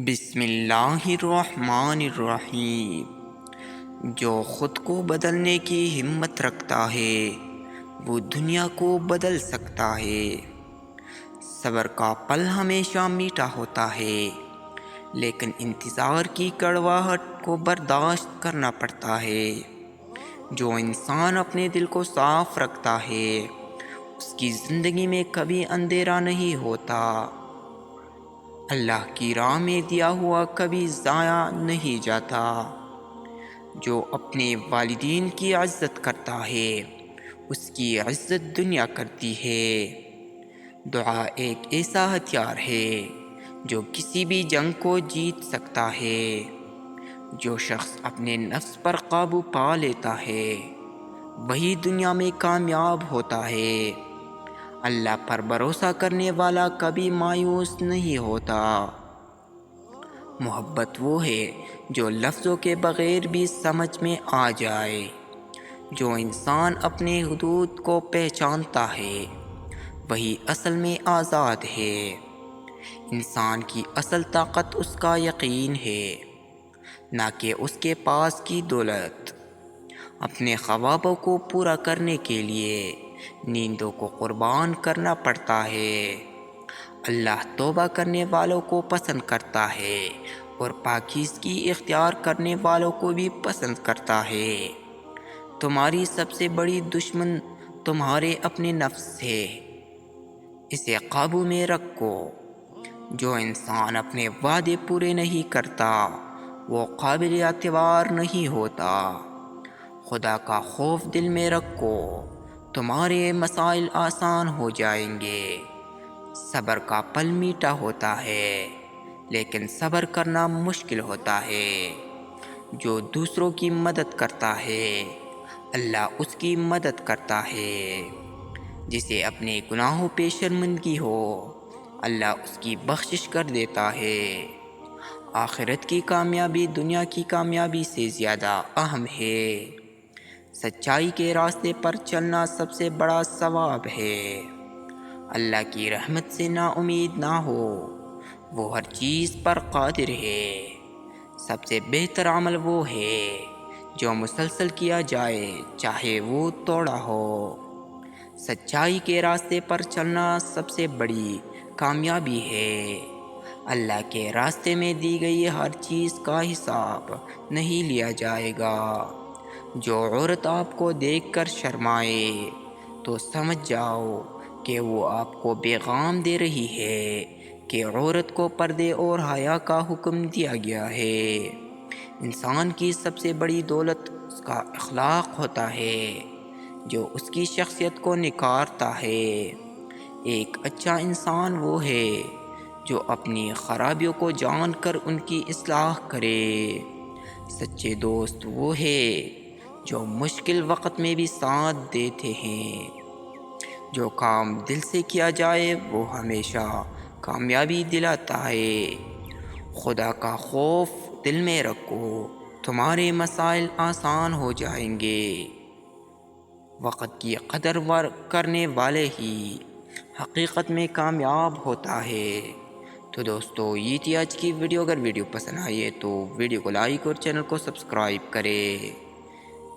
بسم اللہ الرحمن الرحیم۔ جو خود کو بدلنے کی ہمت رکھتا ہے وہ دنیا کو بدل سکتا ہے۔ صبر کا پل ہمیشہ میٹھا ہوتا ہے، لیکن انتظار کی کڑواہٹ کو برداشت کرنا پڑتا ہے۔ جو انسان اپنے دل کو صاف رکھتا ہے اس کی زندگی میں کبھی اندھیرا نہیں ہوتا۔ اللہ کی راہ میں دیا ہوا کبھی ضائع نہیں جاتا۔ جو اپنے والدین کی عزت کرتا ہے اس کی عزت دنیا کرتی ہے۔ دعا ایک ایسا ہتھیار ہے جو کسی بھی جنگ کو جیت سکتا ہے۔ جو شخص اپنے نفس پر قابو پا لیتا ہے وہی دنیا میں کامیاب ہوتا ہے۔ اللہ پر بھروسہ کرنے والا کبھی مایوس نہیں ہوتا۔ محبت وہ ہے جو لفظوں کے بغیر بھی سمجھ میں آ جائے۔ جو انسان اپنے حدود کو پہچانتا ہے وہی اصل میں آزاد ہے۔ انسان کی اصل طاقت اس کا یقین ہے، نہ کہ اس کے پاس کی دولت۔ اپنے خوابوں کو پورا کرنے کے لیے نیندوں کو قربان کرنا پڑتا ہے۔ اللہ توبہ کرنے والوں کو پسند کرتا ہے اور پاکیزگی اختیار کرنے والوں کو بھی پسند کرتا ہے۔ تمہاری سب سے بڑی دشمن تمہارے اپنے نفس ہے، اسے قابو میں رکھو۔ جو انسان اپنے وعدے پورے نہیں کرتا وہ قابل اعتبار نہیں ہوتا۔ خدا کا خوف دل میں رکھو، تمہارے مسائل آسان ہو جائیں گے۔ صبر کا پل میٹھا ہوتا ہے لیکن صبر کرنا مشکل ہوتا ہے۔ جو دوسروں کی مدد کرتا ہے اللہ اس کی مدد کرتا ہے۔ جسے اپنے گناہوں پہ شرمندگی ہو اللہ اس کی بخشش کر دیتا ہے۔ آخرت کی کامیابی دنیا کی کامیابی سے زیادہ اہم ہے۔ سچائی کے راستے پر چلنا سب سے بڑا ثواب ہے۔ اللہ کی رحمت سے نا امید نہ ہو، وہ ہر چیز پر قادر ہے۔ سب سے بہتر عمل وہ ہے جو مسلسل کیا جائے چاہے وہ توڑا ہو۔ سچائی کے راستے پر چلنا سب سے بڑی کامیابی ہے۔ اللہ کے راستے میں دی گئی ہر چیز کا حساب نہیں لیا جائے گا۔ جو عورت آپ کو دیکھ کر شرمائے تو سمجھ جاؤ کہ وہ آپ کو پیغام دے رہی ہے کہ عورت کو پردے اور حیا کا حکم دیا گیا ہے۔ انسان کی سب سے بڑی دولت اس کا اخلاق ہوتا ہے جو اس کی شخصیت کو نکھارتا ہے۔ ایک اچھا انسان وہ ہے جو اپنی خرابیوں کو جان کر ان کی اصلاح کرے۔ سچے دوست وہ ہے جو مشکل وقت میں بھی ساتھ دیتے ہیں۔ جو کام دل سے کیا جائے وہ ہمیشہ کامیابی دلاتا ہے۔ خدا کا خوف دل میں رکھو، تمہارے مسائل آسان ہو جائیں گے۔ وقت کی قدر کرنے والے ہی حقیقت میں کامیاب ہوتا ہے۔ تو دوستو یہ تھی آج کی ویڈیو۔ اگر ویڈیو پسند آئی ہے تو ویڈیو کو لائک اور چینل کو سبسکرائب کرے۔